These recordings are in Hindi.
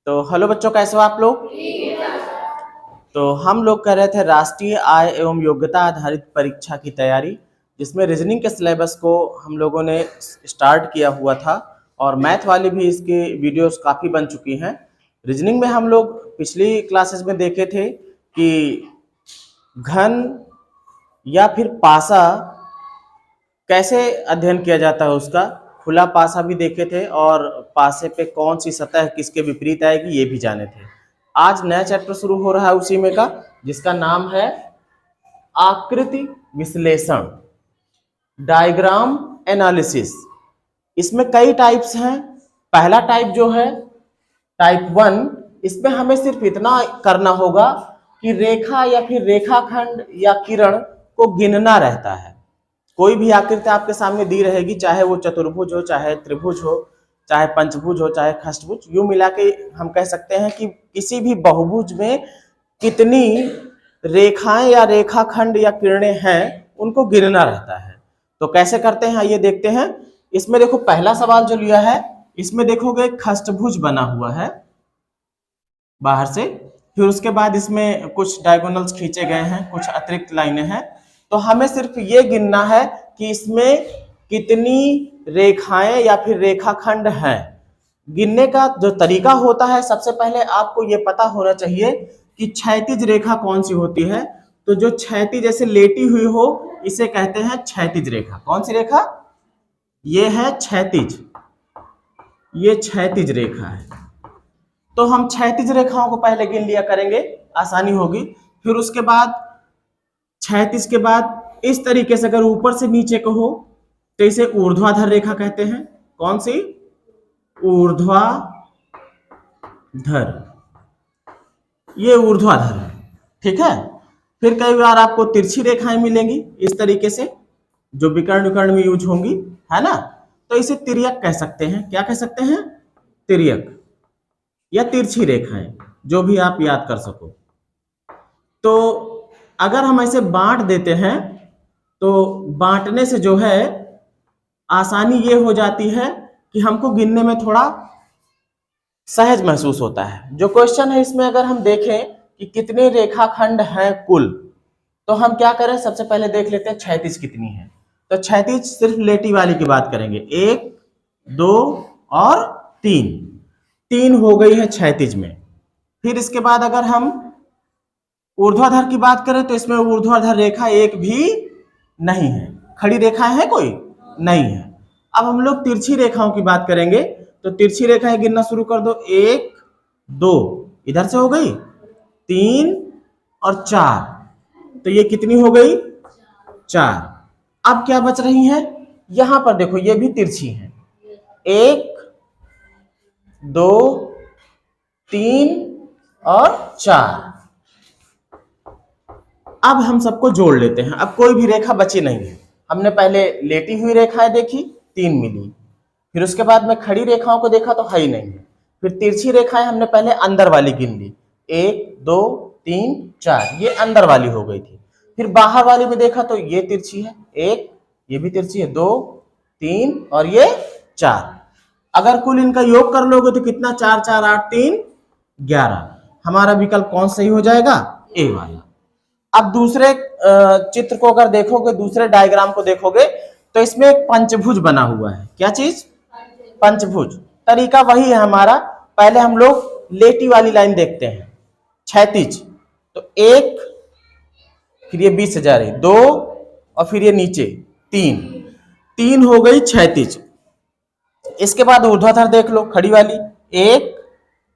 तो हेलो बच्चों, कैसे हो आप लोग। तो हम लोग कर रहे थे राष्ट्रीय आय एवं योग्यता आधारित परीक्षा की तैयारी, जिसमें रीजनिंग के सिलेबस को हम लोगों ने स्टार्ट किया हुआ था और मैथ वाली भी इसकी वीडियोस काफ़ी बन चुकी हैं। रीजनिंग में हम लोग पिछली क्लासेस में देखे थे कि घन या फिर पासा कैसे अध्ययन किया जाता है, उसका खुला पासा भी देखे थे और पासे पे कौन सी सतह किसके विपरीत आएगी ये भी जाने थे। आज नया चैप्टर शुरू हो रहा है उसी में का, जिसका नाम है आकृति विश्लेषण, डायग्राम एनालिसिस। इसमें कई टाइप्स हैं। पहला टाइप जो है टाइप 1, इसमें हमें सिर्फ इतना करना होगा कि रेखा या फिर रेखाखंड या किरण को गिनना रहता है। कोई भी आकृति आपके सामने दी रहेगी, चाहे वो चतुर्भुज हो, चाहे त्रिभुज हो, चाहे पंचभुज हो, चाहे खष्टभुज, यूं मिला के हम कह सकते हैं कि किसी भी बहुभुज में कितनी रेखाएं या रेखाखंड या किरणें हैं उनको गिनना रहता है। तो कैसे करते हैं आइए देखते हैं। इसमें देखो पहला सवाल जो लिया है, इसमें देखोगे खष्टभुज बना हुआ है बाहर से, फिर उसके बाद इसमें कुछ डायगोनल्स खींचे गए हैं, कुछ अतिरिक्त लाइनें हैं। तो हमें सिर्फ ये गिनना है कि इसमें कितनी रेखाएं या फिर रेखाखंड हैं। गिनने का जो तरीका होता है, सबसे पहले आपको ये पता होना चाहिए कि क्षैतिज रेखा कौन सी होती है। तो जो क्षैतिज जैसे लेटी हुई हो, इसे कहते हैं क्षैतिज रेखा। कौन सी रेखा? ये है क्षैतिज, ये क्षैतिज रेखा है। तो हम क्षैतिज रेखाओं को पहले गिन लिया करेंगे, आसानी होगी। फिर उसके बाद क्षैतिज के बाद इस तरीके से अगर ऊपर से नीचे को हो तो इसे ऊर्ध्वाधर रेखा कहते हैं। कौन सी? ऊर्ध्वाधर, ये ऊर्ध्वाधर है, ठीक है। फिर कई बार आपको तिरछी रेखाएं मिलेंगी इस तरीके से, जो विकर्ण विकर्ण में यूज होंगी, है ना। तो इसे तिर्यक कह सकते हैं। क्या कह सकते हैं? तिर्यक या तिरछी रेखाएं, जो भी आप याद कर सको। तो अगर हम ऐसे बांट देते हैं तो बांटने से जो है आसानी ये हो जाती है कि हमको गिनने में थोड़ा सहज महसूस होता है। जो क्वेश्चन है इसमें अगर हम देखें कि कितने रेखाखंड हैं कुल, तो हम क्या करें, सबसे पहले देख लेते हैं क्षैतिज कितनी है। तो क्षैतिज सिर्फ लेटी वाली की बात करेंगे, 1 2 और 3, 3 हो गई है क्षैतिज में। फिर इसके बाद अगर हम ऊर्ध्वाधर की बात करें तो इसमें ऊर्ध्वाधर रेखा एक भी नहीं है। खड़ी रेखाएं है कोई? नहीं है। अब हम लोग तिरछी रेखाओं की बात करेंगे, तो तिरछी रेखाएं गिनना शुरू कर दो। 1 2 इधर से हो गई, 3 और 4, तो ये कितनी हो गई? 4। अब क्या बच रही हैं? यहां पर देखो, ये भी तिरछी है। 1 2 3 और 4। अब हम सबको जोड़ लेते हैं। अब कोई भी रेखा बची नहीं है। हमने पहले लेटी हुई रेखाएं देखी, 3 मिली। फिर उसके बाद में खड़ी रेखाओं को देखा तो है ही नहीं है। फिर तिरछी रेखाएं हमने पहले अंदर वाली गिन ली, 1 2 3 4, ये अंदर वाली हो गई थी। फिर बाहर वाली में देखा तो ये तिरछी है 1, ये भी तिरछी है 2 3 और ये 4। अगर कुल इनका योग कर लोगे तो कितना? 4 4 8 3 11। हमारा विकल्प कौन सही हो जाएगा? ए वाला। अब दूसरे चित्र को अगर देखोगे, दूसरे डायग्राम को देखोगे, तो इसमें एक पंचभुज बना हुआ है। क्या चीज? पंचभुज। तरीका वही है हमारा। पहले हम लोग लेटी वाली लाइन देखते हैं, क्षैतिज। तो 1, फिर ये 20 से जा रही, 2 और फिर ये नीचे 3, 3 हो गई क्षैतिज। इसके बाद ऊर्ध्वाधर देख लो, खड़ी वाली, 1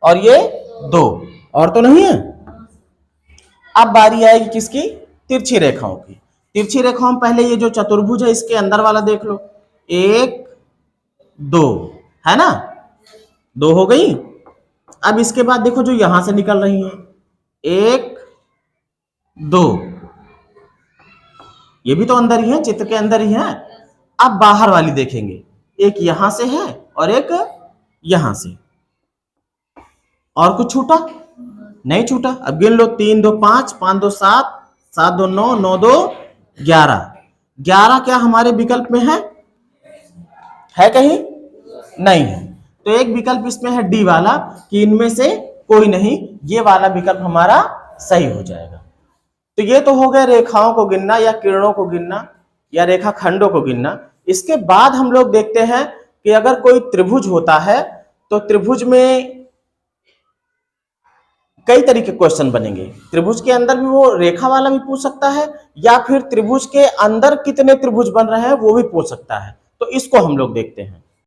और ये 2, और तो नहीं है। अब बारी आएगी किसकी? तिरछी रेखाओं की। तिरछी रेखाओं में पहले ये जो चतुर्भुज है इसके अंदर वाला देख लो, 1 2, है ना, 2 हो गई। अब इसके बाद देखो जो यहां से निकल रही है, 1 2, ये भी तो अंदर ही है, चित्र के अंदर ही है। अब बाहर वाली देखेंगे, एक यहां से है और एक यहां से। और कुछ छूटा? नहीं छूटा। अब गिन लो, 3 2 5, 5 2 7, 7 2 9, 9 2 11। 11 क्या हमारे विकल्प में है कहीं? नहीं है। तो एक विकल्प इसमें है डी वाला कि इनमें से कोई नहीं, ये वाला विकल्प हमारा सही हो जाएगा। तो ये तो हो गया रेखाओं को गिनना या किरणों को गिनना या रेखा खंडों को गिनना। इसके बाद हम लोग देखते हैं कि अगर कोई त्रिभुज होता है तो त्रिभुज में कई तरीके के क्वेश्चन बनेंगे। त्रिभुज के अंदर भी वो रेखा वाला भी पूछ सकता है या फिर त्रिभुज के अंदर कितने त्रिभुज बन रहे हैं वो भी पूछ सकता है। तो इसको हम लोग देखते हैं।